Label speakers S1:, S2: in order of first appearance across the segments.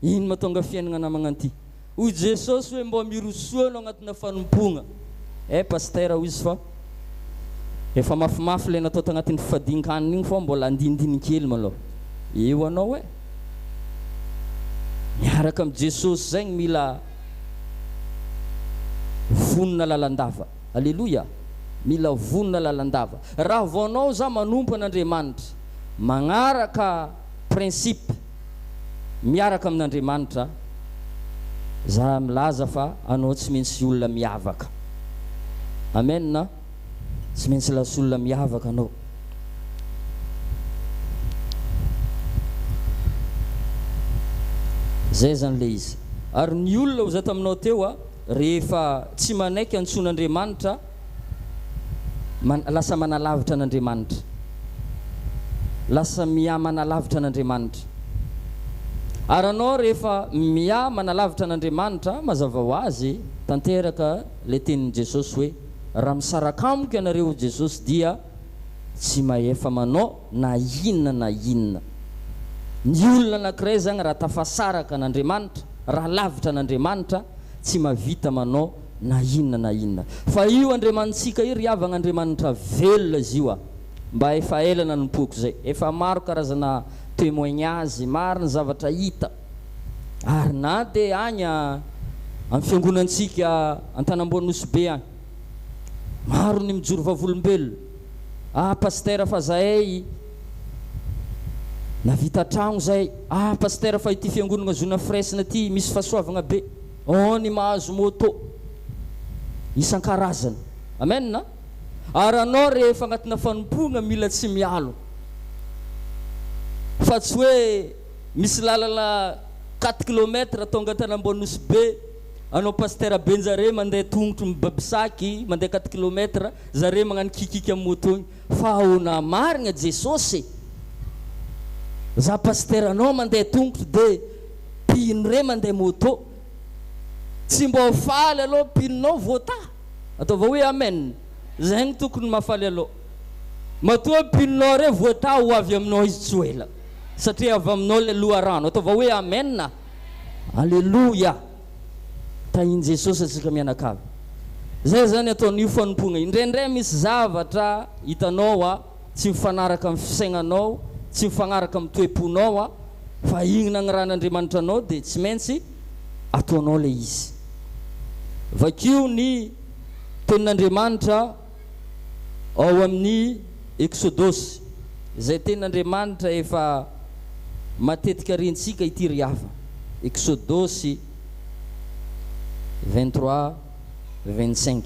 S1: ino mahatonga fiainana namagna ty hoy Jesosy hoe mbo mirosoanao agnatina fanompogna pasteur hoy izy fa efa mafimafy le natao tagnatin'ny fifadian-kanina igny fa mbola andinindininkely malôha eo anao miaraka amin'ny Jesosy zegny mila vonona lalandava. Alléluia. Mila vonona lalandava. Raha vao anao za manompo an'Andriamanitra magnaraka principe miaraka amin'Andriamanitra, za milaza fa anao tsy maintsy olona miavaka. Amen na? Tsy maintsy lasa olona miavaka anao. Zay zany le izy. Ary ny olona ho za taminao teo rehefa tsy manaiky antson'Andriamanitra lasa manalavitra an'Andriamanitra, lasa mia manalavitra an'Andriamanitra. Ary anao rehefa mia manalavitra an'Andriamanitra, mazava ho azy tanteraka le tenin'i Jesosy hoe raha misaraka amiko ianareo Jesosy dia tsy maefa manao na inona na inona. Ny olona anankiray zany raha tafasaraka an'Andriamanitra, raha lavitra an'Andriamanitra, tsy mavita manao na inona na inona. Fa io Andriamanitsika io riavagna Andriamanitra velona izy io mba efa ela nanompoako zay, efa maro karazana témoignage, maro ny zavatra hita. Ary na dia agny amin'ny fiangonantsika Antanamboanosibe agny, maro ny mijoro vavolombelona. Pasteur fa zahay navita tragno zay. Pasteur fa ity fiangonana zona fresina ty misy fahasoavagna be. Ny mahazo moto isan-karazany. Amen na? Ary anao rehefa agnatina fanompogna mila tsy mialo, fa tsy hoe misy lalana 4 km tonga Antanamboanosibe, anao pasteur Benjare mandeha tongotro mibabisaky mandeha 4 km, zare magnano kikiky amin'ny moto igny. Fa ahoana marigna Jesosy, za pasteur anao mandeha tongotro de pino re mandeha moto, tsy mbo faly aloha pinonao vota. Ataova hoe amen. Zegny tokony mafaly aloha. Matoa pinonao re vota ho avy aminao izy tsy ela, satria avy aminao le loha rano. Ataova hoe amen na? Alléluia. Tahiny Jesosy atsika mianakavy. Zay zany ataon'io fanompogna. Indraindray misy zavatra hitanao tsy mifanaraka amin'ny fisaignanao, tsy mifanaraka amin'ny toe-ponao fa igny nagnarahan'Andriamanitra anao dia tsy maintsy ataonao le izy. Vakio ny tenin'Andriamanitra ao amin'ny Exodosy, zay tenin'Andriamanitra efa matetika rentsika ity riava. Exodosy 23-25.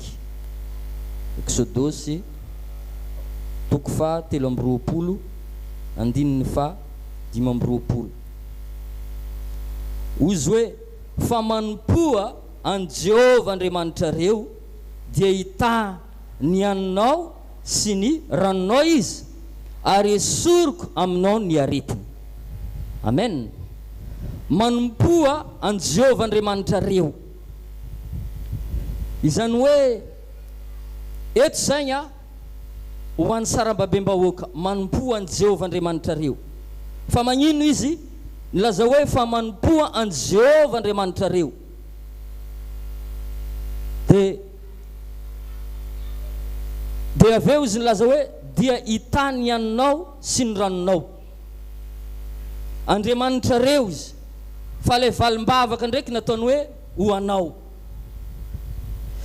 S1: Exodosy toko fa 3:20 andininy fa 5:20. Ozy hoe fa manompoa an Jehova Andriamanitra reo dia hita ny aninao sy ny ranonao izy, ary esoriko aminao ny aretiny. Amen. Manompoa an Jehova Andriamanitra reo, izany hoe eto zagny ho an'ny sarambabem-bahoaka, manompoa an Jehova Andriamanitra reo. Fa magnino izy nilaza hoe fa manompoa an Jehova Andriamanitra reo, dia avy eo izy nilaza hoe dia hita ny aninao sy ny ranonao. Andriamanitra reo izy, fa le valim-bavaka ndraiky nataony hoe ho anao.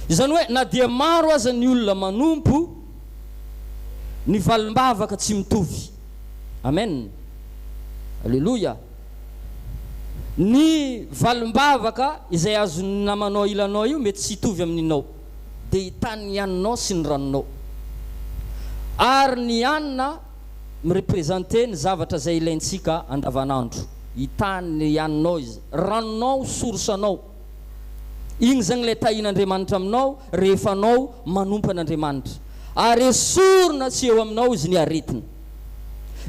S1: Izany hoe na dia maro aza ny olona manompo, ny valim-bavaka tsy mitovy. Amen. Alléluia. Ny valim-bavaka izay azo namanao ilanao io mety tsy hitovy amininao, dia hita ny aninao sy ny ranonao. Ary ny anina mirepresente ny zavatra zay ilaintsika andavanandro. Hita ny aninao izy, ranonao, sorsanao. Igny zagny le tahin'Andriamanitra aminao rehefa anao manompo an'Andriamanitra. Ary esorina tsy eo aminao izy ny aretiny.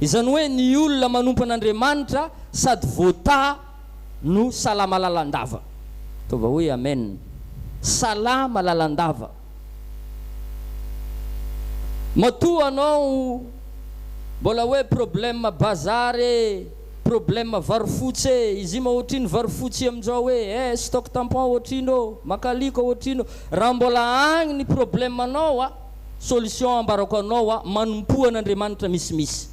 S1: Izany hoe ny olona manompo an'Andriamanitra sady vota no salama lalandava. Tova hoe amen. Salama lalandava. Matoa anao mbola hoe problème bazare, problème vary fotsy izy ma ohatriny vary fotsy amin'izao hoe stock tampon ohatrino makaliko ohatrino raha mbola agny ny problème anao solution ambarako anao manompo an'Andriamanitra misimisy.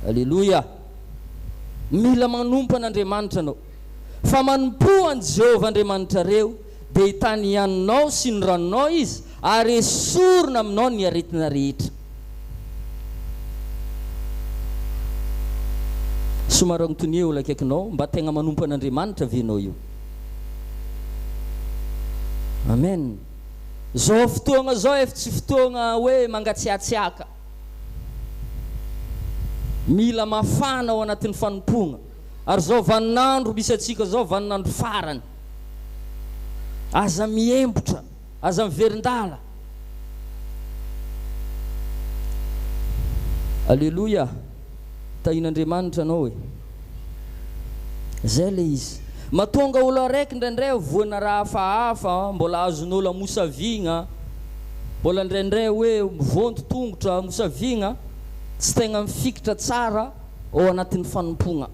S1: Alléluia. Mila manompo an'Andriamanitra anao. Fa manompo an Jéhovah Andriamanitra reo dia hitany ianinao sy ny ranonao izy ary esorina aminao ny aretina rehetra. Somary agnontony eo akaikinao mba tegna manompo an'Andriamanitra venao io. Amen. Zao fotoagna zao efa tsy fotoagna hoe mangatsiatsiaka. Mila mafana ao anatin'ny fanompogna. Ary zao vaninandro misy atsika zao vaninandro farany. Aza miembotra, aza miverindala. Alléluia. Tahin'Andriamanitra anao zay le izy. Matonga olo araiky ndraindray voana raha hafahafa mbola azon'olo mosavigna, mbola ndraindray hoe mivonto tongotra mosavigna tsy tegna mifikitra tsara ao anatin'ny fanompogna.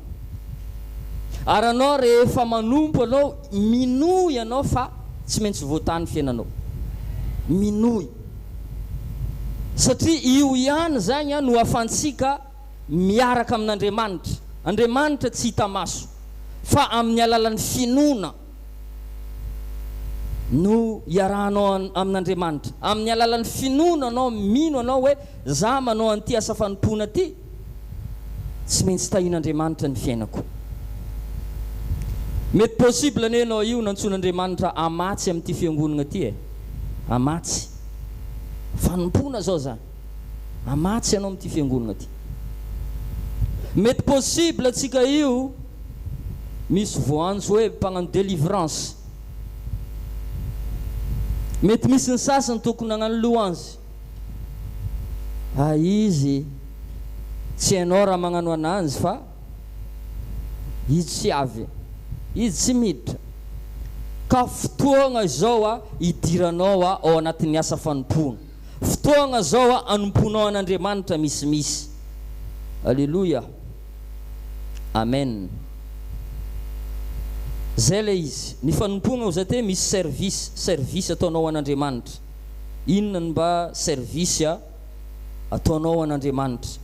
S1: Ary anao rehefa manompo anao minoy anao fa tsy maintsy voatany fiainanao. Minoy. Satria io ihany zany no afantsika miaraka amin'Andriamanitra. Andriamanitra tsy hita maso fa amin'ny alalan'ny finoana no iarahanao amin'Andriamanitra. Amin'ny alalan'ny finoana anao mino anao hoe za manao an'ity asa fanompona ty tsy maintsy tahin'Andriamanitra ny fiainako. Mety possible ane anao io nantson'Andriamanitra amatsy amin'ity fiangonana ty amatsy fanompona zao za amatsy anao amin'ity fiangonana ty. Mety possible atsika io misy voanjo hoe mpagnano délivrance. Mety misy ny sasany tokony hagnano louange. Izy tsy hainao raha magnano ananjy fa izy tsy avy, izy tsy miditra. Ka fotoagna zao idiranao ao anatin'ny asa fanompona. Fotoagna zao anomponao an'Andriamanitra misimisy. Alléluia. Amen. Zay le izy. Ny fanompona oza te misy service ataonao an'Andriamanitra. Inona mba service ataonao an'Andriamanitra.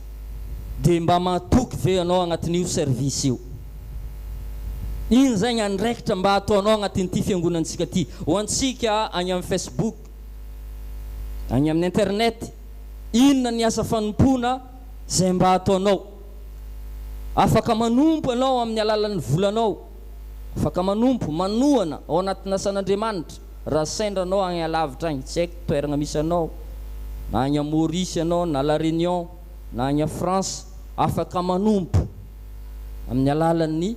S1: Dia mba matoky ve anao agnatin'io service io. Ino zany andraikitra mba ataonao agnatin'ity fiangonantsika ty. Ho antsika any amin'ny Facebook, any amin'ny internet, inona ny asa fanompona zay mba ataonao. Afaka manompo anao amin'ny alalan'ny volanao. Afaka manompo, manoana ao anatin'ny asan'Andriamanitra. Raha sendranao agny alavitra agny, tsy haiko toerana misy anao, na agny Maurice anao, na La Réunion, na agny France, afaka manompo amin'ny alalan'ny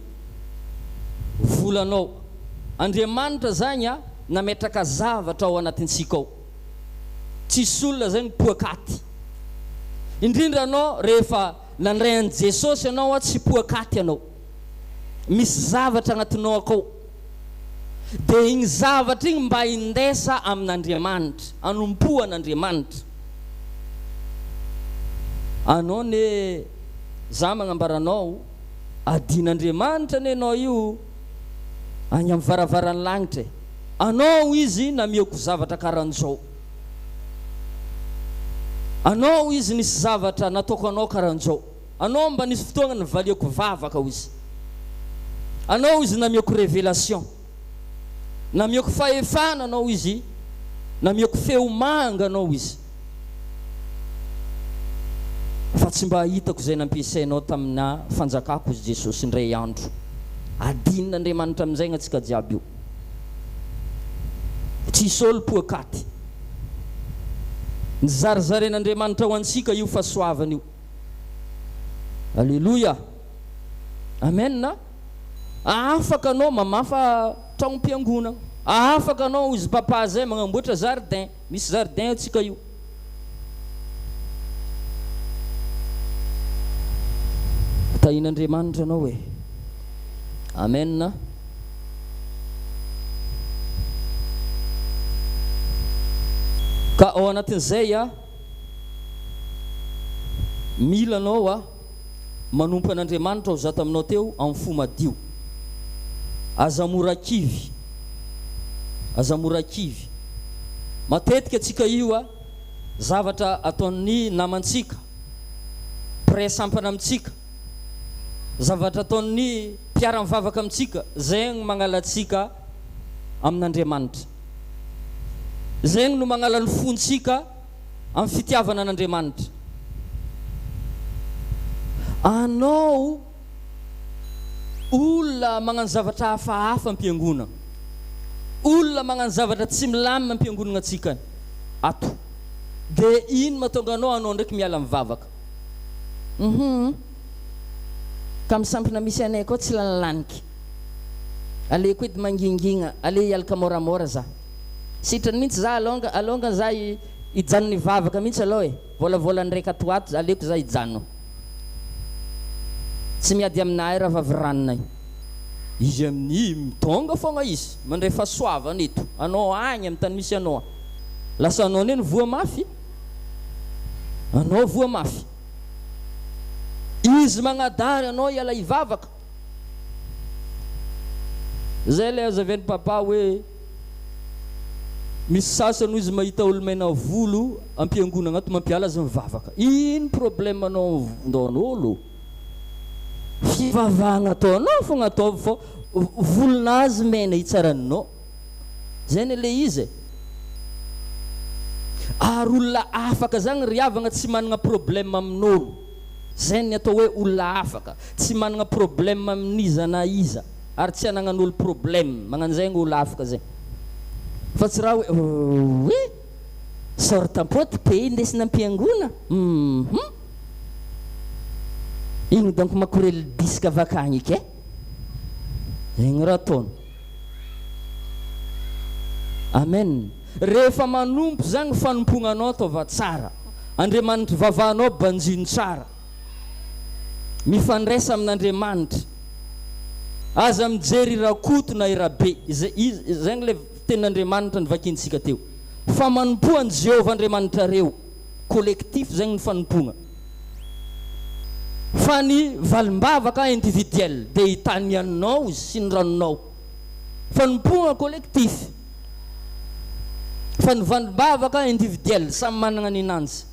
S1: volanao. Andriamanitra zany nametraka zavatra ao anatintsika ao. Tsisy olona zany poakaty. Indrindra anao rehefa nandray an Jesosy anao tsy poakaty anao. Misy zavatra agnatinao akao. Dia igny zavatra igny mba indesa amin'Andriamanitra, anompo an'Andriamanitra. Anao ne za magnambaranao adin'Andriamanitra ne anao io any amin'ny varavaran'ny lanitra. Anao izy namiako zavatra karan'izao. Anao izy nisy zavatra nataoko anao karan'izao. Anao mba nisy fotoagna nivaliako vavaka izy. Anao izy namiako révélation. Namiako fahefana anao izy. Namiako feomanga anao izy. Fa tsy mba hitako zay nampiasainao tamina fanjakako izy Jesosy indray andro. Adin'Andriamanitra amin'izay atsika jiaby io. Tsisy olo poakaty. Ny zarizaren'Andriamanitra ho antsika io fahasoavana io. Alléluia. Amen. Afaka anao mamafa tragnom-piangonana. Afaka anao izy papa zay magnamboatra jardin. Misy jardin atsika io. Tahin'Andriamanitra anao Amen. Ka ao anatin'izay mila anao manompo an'Andriamanitra ho zato aminao teo amin'ny fo madio. Aza morakivy, aza morakivy. Matetika atsika io a zavatra ataon'ny namantsika, presampana amintsika, zavatra ataon'ny mpiara-mivavaka amintsika, zay no mangalatsika amin'Andriamanitra. Zay no mangala ny fontsika amin'ny fitiavana an'Andriamanitra. Anao olona magnano zavatra hafahafa am-piangonana, olona magnano zavatra tsy milamina am-piangonana atsika ato, dia ino mahatonga anao ndraiky miala mivavaka? Ka misampina misy anay koa tsy lanilaniky, aleko edy mangingina, ale hialaka moramora za, sitrany mihitsy za alonga za hijanona ny vavaka mihitsy aloha e, volavola ndraika toato aleko za hijanona, tsy miady aminahy raha vaviranina izy amin'ny mitonga fogna izy mandray fahasoavana eto, anao agny amin'ny tany misy anao, lasa anao neny voa mafy, anao voa mafy. Izy magnadary anao hiala hivavaka. Zay le azaven'ny papa hoe misy sasany izy mahita olo maina volo am-piangonana ato mampiala azy mivavaka. Ino problème anao ndon'olo? Fivavahana ataonao fogna atao fô volonazy mena hitsaranao. Zay ny le izy. Ary olona afaka zany riavagna tsy manana problème amin'olo. Zay ny atao hoe olona afaka, tsy manana problème amin'iza na iza, ary tsy anagnan'olo problème, magnan'izay ny olona afaka zay. Fa tsy raha hoe sortam-poty pe indesina am-piangona. Ino donc makorely disque avakagny ke? Zegny raha ataony. Amen. Rehefa manompo zany fanomponanao taova tsara, Andriamanitra vavanao banjiny tsara, mifandraisa amin'Andriamanitra, aza mijery rakoto na irabe. Zegny le tenin'Andriamanitra nivakintsika teo, fa manompoan Jehova Andriamanitra reo collectif, zegny ny fanompona. Fa ny valim-bavaka individuel dia hitanianao izy sy ny ranonao, fanompona collectif. Fa ny valim-bavaka individuel samy manana ny nanjy.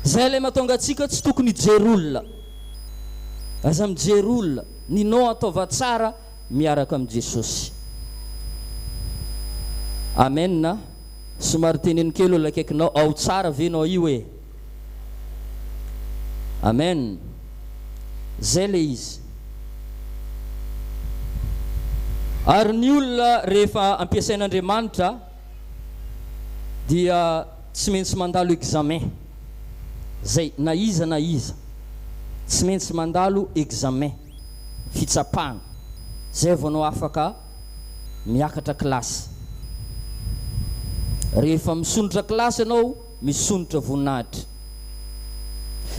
S1: Zay le mahatonga atsika tsy tokony hijery olona, aza mijery olona, ninao ataova tsara miaraka amin'ny Jesosy. Amen na somary teneny kely olo akaikinao, ao tsara venao io e. Amen. Zay le izy. Ary ny olona rehefa ampiasain'Andriamanitra dia tsy maintsy mandalo examen. Zay na iza tsy maintsy mandalo examen, fitsapana. Zay vao anao afaka miakatra klasy. Rehefa misondratra klasy anao, misondratra voninahitra.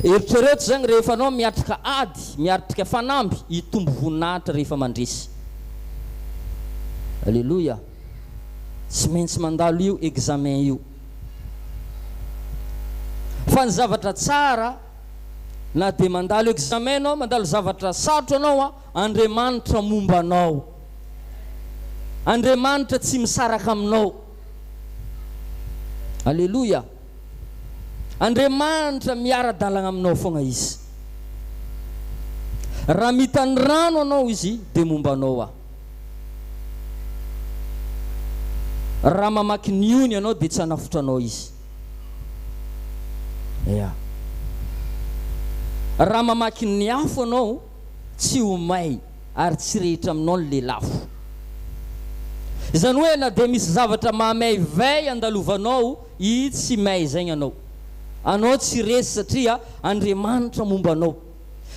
S1: Eritrereto zany rehefa anao miatrika ady, miatrika fanamby, hitombo voninahitra rehefa mandresy. Alléluia. Tsy maintsy mandalo io examen io. Fa ny zavatra tsara, na dia mandalo examen anao, mandalo zavatra sarotra anao, Andriamanitra momba anao. Andriamanitra tsy misaraka aminao. Alléluia. Andriamanitra miara-dalagna aminao fogna izy. Raha mitany rano anao izy dia momba anao. Raha mamaky niony anao dia tsy hanafotra anao izy. Raha mamaky ny afo anao, tsy ho may ary tsy rehetra aminao le lafo. Izany hoe na dia misy zavatra mahamay vay andalovanao, i tsy may zegny anao. Anao tsy resy satria Andriamanitra momba anao.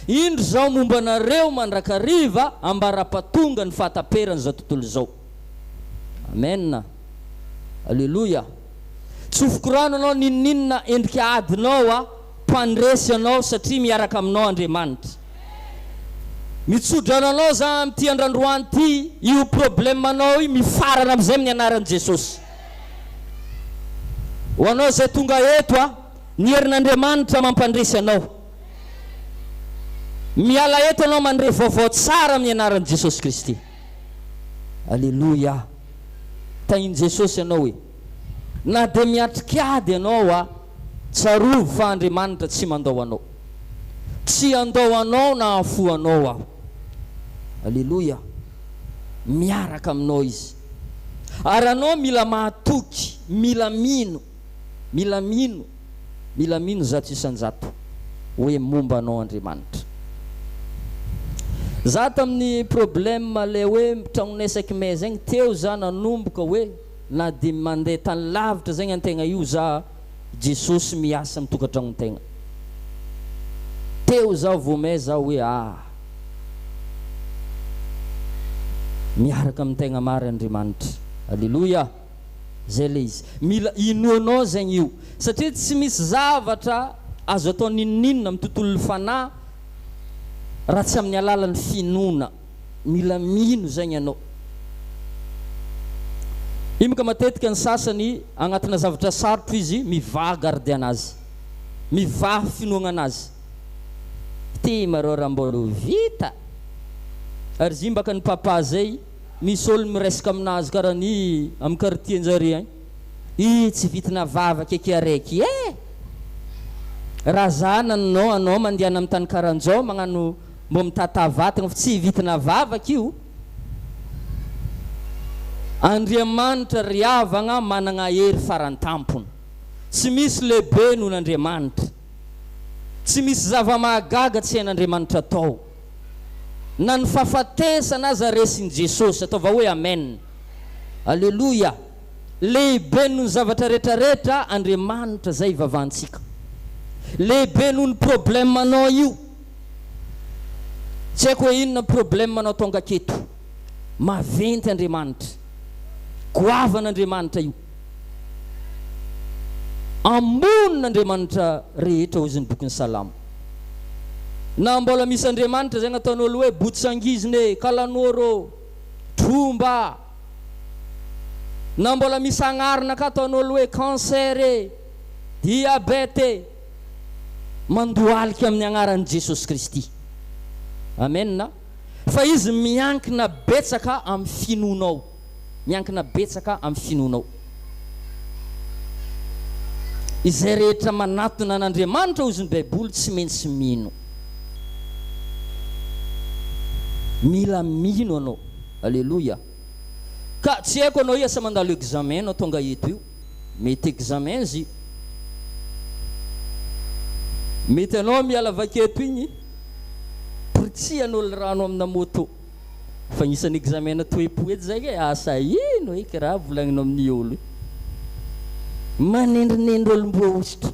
S1: Indro zao momba anareo mandrakariva ambara-patonga ny fahataperana zao tontolo zao. Amen. Alléluia. Tsy ho fikorana anao ninninna endrika adinao mpandresy anao satria miaraka aminao Andriamanitra. Mitsodrana anao za amin'ity androandroany ty, io problème anao io mifarana amin'izay amin'ny anaran'i Jesosy. Ho anao zay tonga eto, ny herin'Andriamanitra mampandresy anao. miala eto anao mandre vaovao tsara amin'ny anaran'i Jesosy Kristy. Alleluia. Tainy Jesosy ianao hoe na dia miatrikady ianao a, tsarovy fa Andriamanitra tsy mandao anao, tsy andao anao na afo anao aho. Alleluia. Miaraka aminao izy. Ary anao mila mahatoky, mila mino zato isan-jato hoe momba anao Andriamanitra. Za tamin'ny problème le hoe tragnonesaky me zegny teo za nanomboka hoe na dia mandeha tany lavitra zegny antegna io za Jesosy miasa mitokantragnon-tegna. Teo za vomay za hoe miaraka amin'tegna mary Andriamanitra. Alleluia. Zay le izy. Mila inoanao zegny io. Satria tsy misy zavatra azo atao ninninona amin'ny tontolo fanahy raha tsy amin'ny alalan'ny finoana. Mila mino zegny ianao. Imaka matetika ny sasany agnatina zavatra sarotro izy mivaha garde anazy, mivaha finoana anazy. Ty marô raha mbôla vita. Ary izy mbaka ny papa zay misy olo miresaka aminazy karaha ny amin'ny quartier-njare agny, tsy vitina vava keky araiky raha zana anao mandehana amin'ny tany karanjao magnano mbô mitata vatagna fa tsy vitina vavaka io. Andriamanitra ry havagna managna hery farantampony. Tsy misy lehibe noho n'Andriamanitra, tsy misy zava-mahagaga tsy hain'Andriamanitra atao. Na ny fahafatesana aza resin'i Jesosy, ataova hoe amen. Alleluia. Lehibe noho ny zavatra rehetrarehetra Andriamanitra zay ivavahantsika. Lehibe noho ny problème anao io. Tsy haiko hoe inona problème anao tonga aketo. Maventy Andriamanitra, goavan'Andriamanitra io, amonin'Andriamanitra rehetra hozy ny bokin'ny Salamo. Na mbola misy Andriamanitra zay nataon'olo hoe botsangiziny, kalanoro, tromba. Na mbola misy agnarina ka ataon'olo hoe cancer, diabete, mandohalika amin'ny agnaran'i Jesosy Kristy. Amen. Fa izy miankina betsaka amin'ny finoanao, miankina betsaka amin'ny finoanao. Izay rehetra manatona an'Andriamanitra hozy ny Baiboly tsy maintsy mino. Mila mino anao. Alleluia. Ka tsy haiko anao asa mandalo examen anao tonga eto io. Mety examen zy. Mety anao miala vaketo igny pritisian'olo rano amina moto. Fa nisan'ny examen toe-po ety zay asa ino eky raha volagninao amin'ny olo. Manendrinendry olo mbô ositra.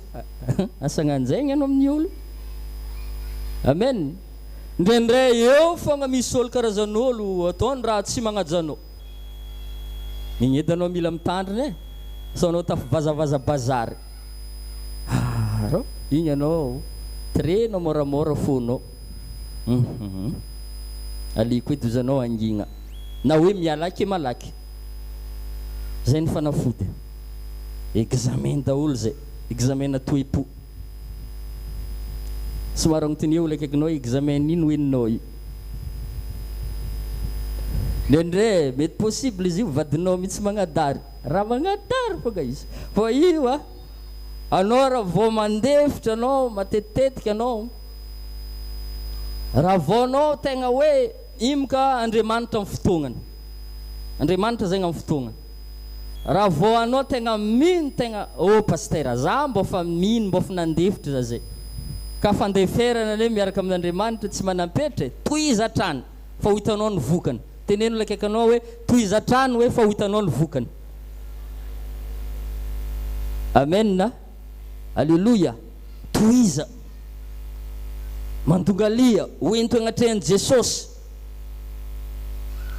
S1: Asa nganjay anao amin'ny olo. Amen. Ndrendray eo fogna misy olo karazan'olo ataony raha tsy magnajanao. Igny edy anao mila mitandrina so anao tafavazavaza bazary. Rô igny anao trenao moramora fonao. Aliko edy izanao angina na hoe mialaky malaky. Zay ny fanafody. Examen daholo zay, examen toe-po. Somary agnotin'ny olo akaikinao examen ino hoeninao io. Ndrendre mety possible izy io vadinao mitsy magnadary. Raha magnadary foga izy. Fa io anao raha vao mandefitra anao matetitetika anao. Raha vao anao tegna hoe imka Andriamanitra amin'ny fotoagnany. Andriamanitra zegny amin'ny fotoagnany. Raha vao anao tegna mino tegna pasteur za mbô fa mino mbô fa nandefitra za zay. Ka fandeferana le miaraka amin'Andriamanitra tsy manampetra toiza trano fa ho hitanao ny vokany. Teneno le kaikanao hoe toiza trano hoe fa ho hitanao ny vokany. Amen. Alleluia. Toiza mandongalia hoento agnatrehany Jesosy.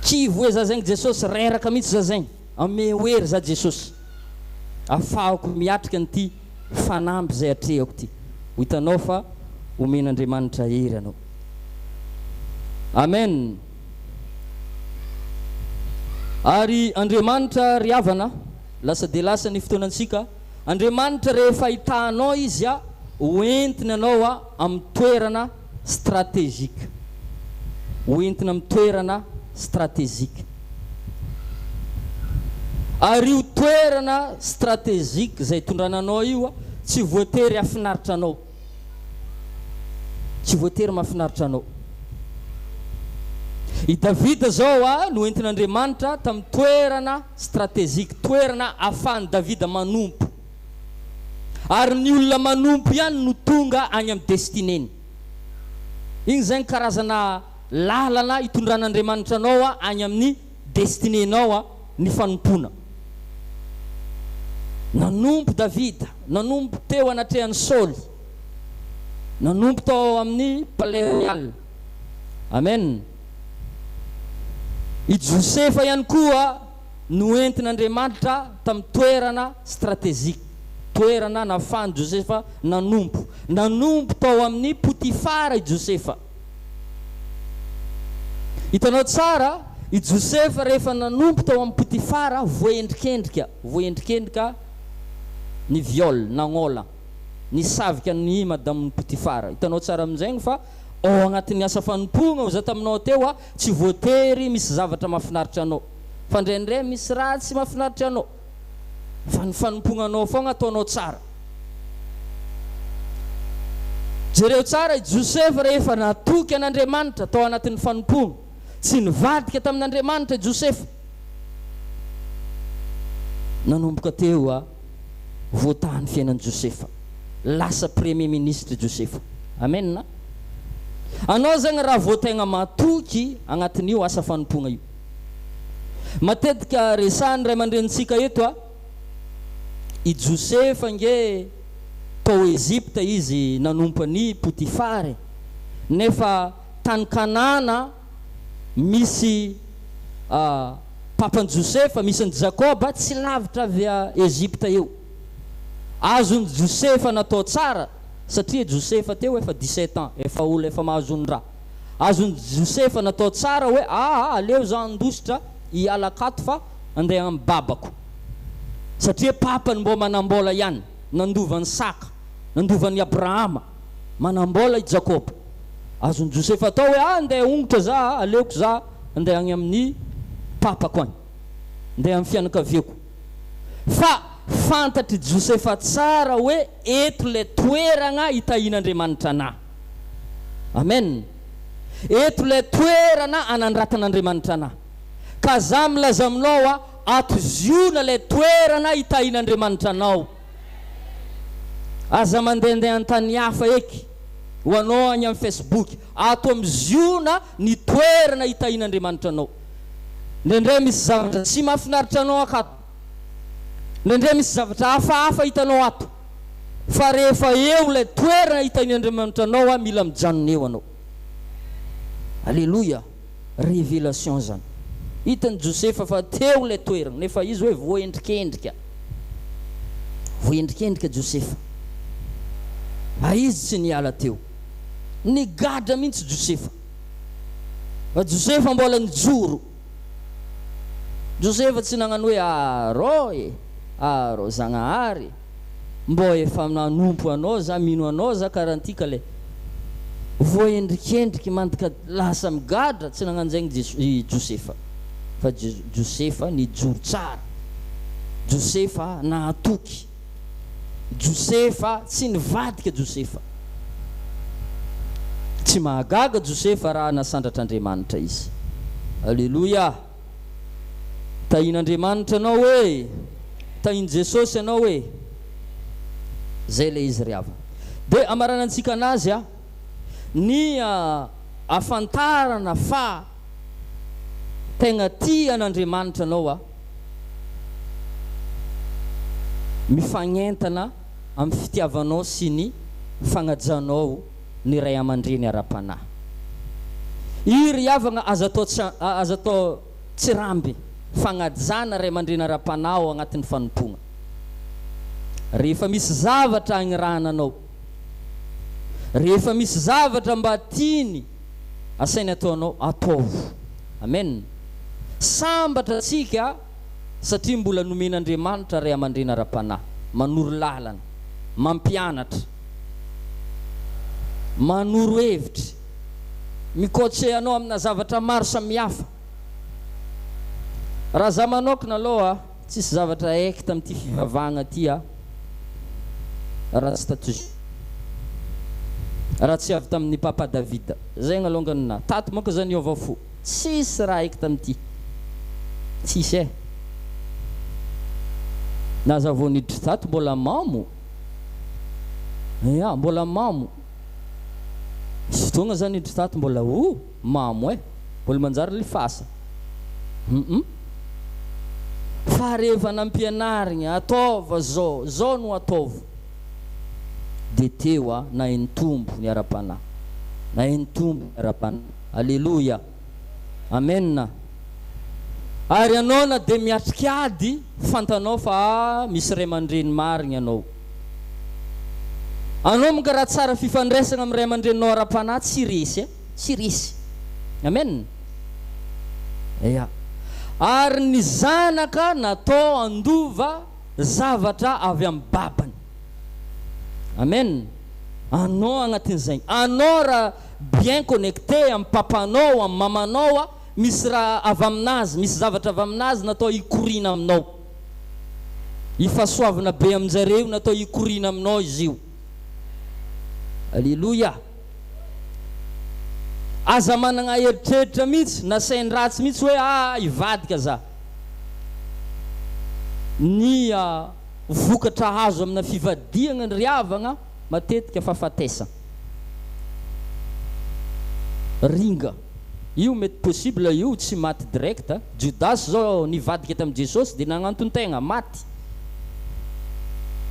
S1: Kivo hoe za zegny Jesosy reraka mihitsy za zegny ame hoery za Jesosy. Afahako miatrika an'ity fanamby zay atrehako ty. Ho hitanao fa omen'Andriamanitra hery anao. Amen. Ary Andriamanitra ry havana lasa de lasa ny fotoanansika. Andriamanitra rehefa hitanao izy hoentiny anao amin'ny toerana stratégique. Hoentina amin'ny toerana stratégique. Ary io toerana stratégique zay tondrananao io tsy voatery afinaritra anao. Tsy voatery mahafinaritra anao. I Davida zao no entin'Andriamanitra tamin'ny toerana stratégique, toerana ahafahany Davida manompo. Ary ny olona manompo ihany no tonga any amin'ny destineny. Igny zay ny karazana lalana itondran'Andriamanitra anao any amin'ny destinenao ny fanompona. Nanompo Davida, nanompo teo anatrehan'ny Saoly, nanompo tao amin'ny palais royal. Amen. I Josefa ihany koa no entin'Andriamanitra tamin'ny toerana stratégique, toerana nafahany Josefa nanompo. Nanompo tao amin'ny Potifara i Josefa. Hitanao tsara, i Josefa rehefa nanompo tao amin'ny Potifara, voendrikendrika ny viol, nagnola, ny savika ny madame Potifara. Hitanao tsara amin'izay fa ao agnatin'ny asa fanompona oza taminao teo tsy voatery misy zavatra mahafinaritra anao. Fa ndraindray misy raha tsy mahafinaritra anao. Fa ny fanomponanao foagna ataonao tsara. Jereo tsara i Josefa rehefa natoky an'Andriamanitra tao anatin'ny fanompona, tsy nivadika tamin'Andriamanitra Josefa. Nanomboka teo voatahany fiainan'i Josefa. Lasa premier ministre Josefa. Amen na? Anao zagny raha voategna matoky agnatin'io asa fanompona io. Matetika resany ray aman-drenitsika eto i Josefa nge tao Egypte izy nanompany Potifara. Nefa tany Kanana misy papan Josefa, misy Jacob tsy lavitra avy Egypte eo. Azony Josefa natao tsara satria Josefa teo efa 17 ans, efa olo efa mahazony raha. Azony Josefa natao tsara hoe aleo za andositra ialakato fa andeha amin'ny babako. Satria papany mbo manambola ihany, nandovan'ny Saka, nandovan'ny Abrahama, manambola i Jacob. Azony Josefa atao hoe andeha ongotra za, aleoko za andeha agny amin'ny papako agny, andeha amin'ny fianakaviako. Fa fantatry Josefa tsara hoe eto le toerana itahin'Andriamanitra ana. Amen. Eto le toerana anandratan'Andriamanitra ana. Ka za milaza aminao atoziona le toerana itahin'Andriamanitra anao. Aza mandehandeha an-tany hafa eky ho anao any amin'ny Facebook, ato amiziona ny toerana itahin'Andriamanitra anao. Ndraindray misy zavatra tsy mahafinaritra anao akato, ndraindray misy zavatra hafahafa hitanao ato. Fa rehefa eo le toerana itahin'Andriamanitra anao mila mijanona eo anao. Alléluia. Révélation zany. Hitany Josefa fa teo le toerana, nefa izy hoe voendrikendrika. Voendrikendrika Josefa. Izy tsy niala teo. Nigadra mihitsy Josefa. Josefa mbola nijoro. Josefa tsy nagnano hoe rô Zagnahary, mbo efa nanompo anao za, mino anao za karantika le voendrikendriky mandika lasa migadra. Tsy nagnano zegny Josefa. Fa Josefa nijoro tsara. Josefa nahatoky. Josefa tsy nivadika Josefa. Tsy mahagaga Josefa raha nasandratr'Andriamanitra izy. Alléluia. Tahin'Andriamanitra anao hoe, tahin Jesosy anao hoe, zay le izy riava. De amaranantsika anazy ny afantarana fa tegna tia an'Andriamanitra anao mifagnentana amin'ny fitiavanao sy ny fagnajanao ny ray aman-dreny ara-panahy. I riavagna azo atao tsiramby fagnajana ray aman-dreny ara-panahy ao agnatin'ny fanompona. Rehefa misy zavatra agnirananao, rehefa misy zavatra mba tiany asainy ataonao, ataovo. Amen. Sambatra tsika satria mbola nomen'Andriamanitra ray aman-dreny ara-panahy, manoro lalana, mampianatra, manoro hevitry, mikoatse anao amina zavatra maro samihafa. Raha za manokana aloha tsisy zavatra haiko tamin'ity fivavahagna ty raha tsy tato raha tsy avy tamin'ny papa Davida zegny alongany na tato manko zany Iova fo tsisy raha haiko tamin'ity tsisy na za vao niditra tato mbola mamo mbola mamo fotoagna zany niditra tato mbola mamo mbola manjary lifasa fa rehefa nampianarigna ataova zao no ataova de teo na entombo ny ara-panahy na entombo ny ara-panahy. Alleluia, amen. Ary anao na de miatrikady fantanao fa misy ray aman-dreny marigny anao monka raha tsara fifandraisana amin'ny ray aman-dreninao ara-panahy tsy resy amen. Ary ny zanaka natao andova zavatra avy amin'ny babany, amen. Anao agnatin'izay anao raha bien connecté amin'ny papanao amin'ny mamanao misy raha avy aminazy, misy zavatra avy aminazy natao hikorina aminao, ifasoavana be aminjareo natao hikorina aminao izy io. Alleluia. Aza managna eritreritra mihitsy na sainy ratsy mihitsy hoe ivadika za ny vokatra hazo amina fivadiagna ny riavagna matetika fahafatesana ringa io mety possible io tsy maty direct. Judas zao nivadika tamin'i Jesosy de nagnanton-tegna maty.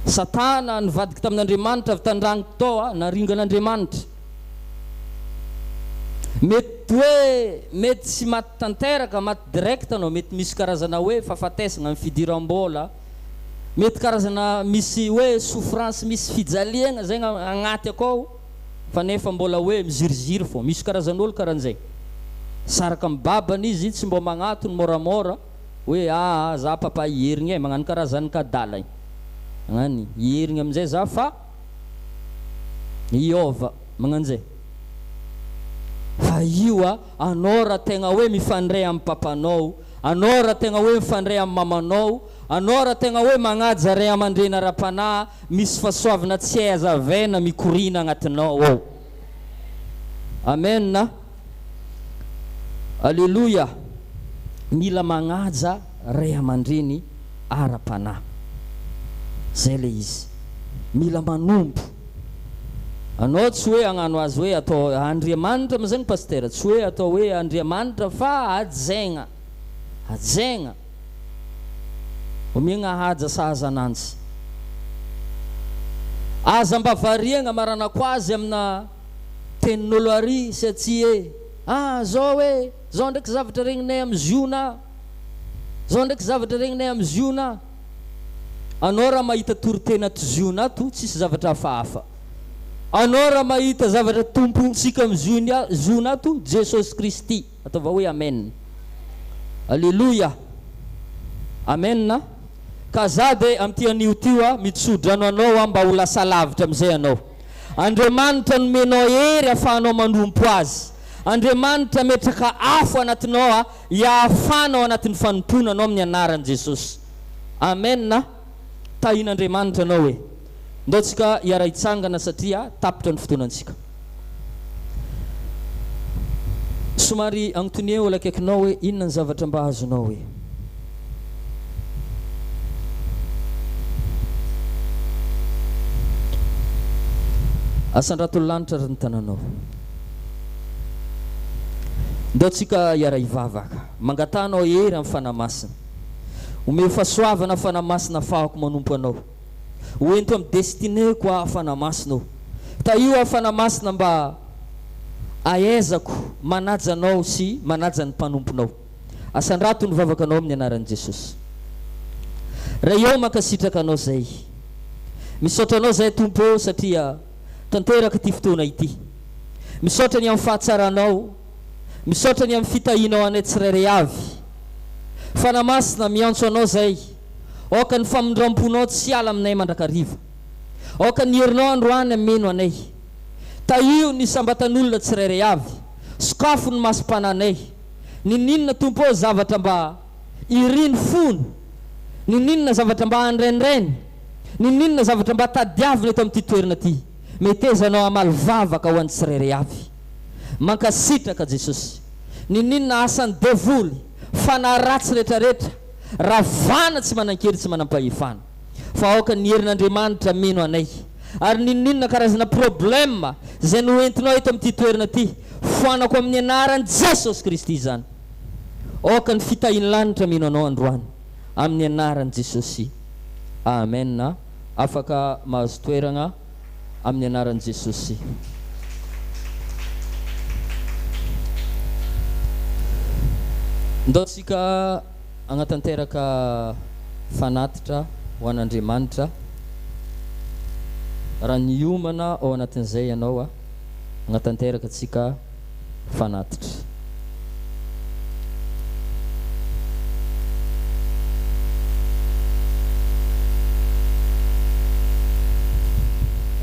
S1: Satana nivadika tamin'Andriamanitra avy tandragniko tao naringan'Andriamanitra. Mety tsy maty tanteraka maty direct anao, mety misy karazana hoe fahafatesana amin'ny fidiram-bola, mety karazana misy hoe souffrance, misy fijaliagna zegny agnaty akao fa nefa mbola hoe miziriziry fô. Misy karazan'olo karan'izay saraka amin'ny babany izy tsy mbo magnatony moramora hoe za papa hierigny magnano karazan'ny kadala agnany hierigny amin'izay za fa Iova magnan'izay. Fa io anao raha tegna hoe mifandray amin'ny papanao, anao raha tegna hoe mifandray amin'ny mamanao, anao raha tegna hoe magnaja ray aman-dreny ara-panahy, misy fahasoavana tsy hazavaina mikorina agnatinao ao. Amen. Alleluia. Mila magnaja ray aman-dreny ara-panahy, zay le izy. Mila manompo. Anao tsy hoe agnano azy hoe atao Andriamanitra ma zegny pasteur, tsy hoe atao hoe Andriamanitra fa ajaigna omiagna haja sahaza ananjy. Aza mba variagna maranako azy amina tenin'olo ary satria zao hoe zao ndraiky zavatra regninay amin'ny ziona, zao ndraiky zavatra regninay amin'ny ziona. Anao raha mahita toritena to ziona to tsisy zavatra hafahafa. Anao raha mahita zavatra tompontsika amin'ny ziona to Jesosy Kristy, ataova hoe amen. Alleluia, amen. Ka za de amin'ty anio tio mitsodrano anao mba ho lasa lavitra amin'izay anao. Andriamanitra nomenao hery ahafahanao manompo azy. Andriamanitra metraka afo anatinao iahafanao anatin'ny fanompona anao amin'ny anaran'i Jesosy, amen. Tahin'Andriamanitra anao hoe ndao tsika hiara hitsangana satria tapitra ny fotoanantsika. Somary agnotonia olo akaikinao hoe inona ny zavatra mba azonao hoe asan-dratololanitra ny tananao. Ndao tsika hiara hivavaka mangatanao hery amin'ny fanamasina, omeo fahasoavana fanamasina fahako manompo anao, hoento amin'ny destineko fanamasina. Ta io fanamasina mba aezako manaja anao sy manaja ny mpanomponao. Asan-drato ny vavakanao amin'ny anaran'i Jesosy. Raha eo makasitraka anao zay, misaotra anao zay tompo satria tanteraka ty fotoana ity. Misaotra ny amin'ny fahatsaranao, misaotra ny amin'ny fitahinao anay tsirairay avy. Fanamasina miantso anao zay, oka ny famindramponao tsy ala aminay mandrakariva, oka ny herinao androany ameno anay. Ta io ny sambatan'olona tsirairay avy, Sokafo ny masompananay. Ninona tompo ao zavatra mba iriny fony. Ninona zavatra mba andraindrainy. Ninona zavatra mba tadiavina eto amin'ity toerana ty. Metezanao amaly vavaka ho an'ny tsirairay avy. Mankasitraka Jesosy. Ninona asan'ny devoly, fanaratsy rehetrarehetra, ravana tsy manan-kery tsy manam-pahefana. Fa aoka ny herin'Andriamanitra mino anay. Ary ninona karazana problème zay noentinao eto amin'ity toerana ty, foanako amin'ny anaran'i Jesosy Kristy zany. Aoka ny fitahin'ny lanitra mino anao androany amin'ny anaran'i Jesosy. Amen. Afaka mahazo toerana amin'ny anaran'i Jesosy. Ndaotsika agnatanteraka fanatitra ho an'Andriamanitra. Raha niomana ao anatin'izay ianao agnatanteraka atsika fanatitra.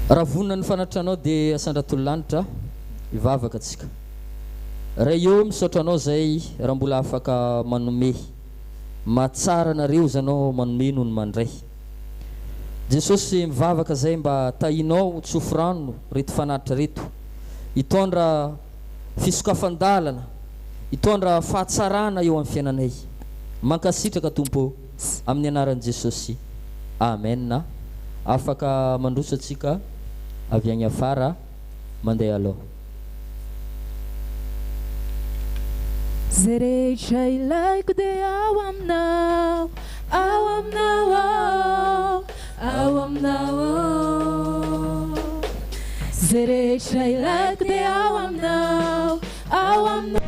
S1: Raha vonona ny fanatranao dia asandratololanitra ivavaka atsika. Raha eo misaotra anao zay raha mbola afaka manome matsara nareo zanao manome noho ny mandray. Jesosy mivavaka zay mba tahinao tsofrano reto fanatitra reto, hitondra fisokafan-dalana, hitondra fahatsarana eo amin'ny fiainanay. Mankasitraka Tompo amin'ny anaran'i Jesosy. Amen. Afaka mandroso atsika avy agny afara mandeha aloha.
S2: Zay rehetra ilaiko dia ao aminao, ao aminao, ao aminao. Zay rehetra ilaiko dia ao aminao, ao aminao.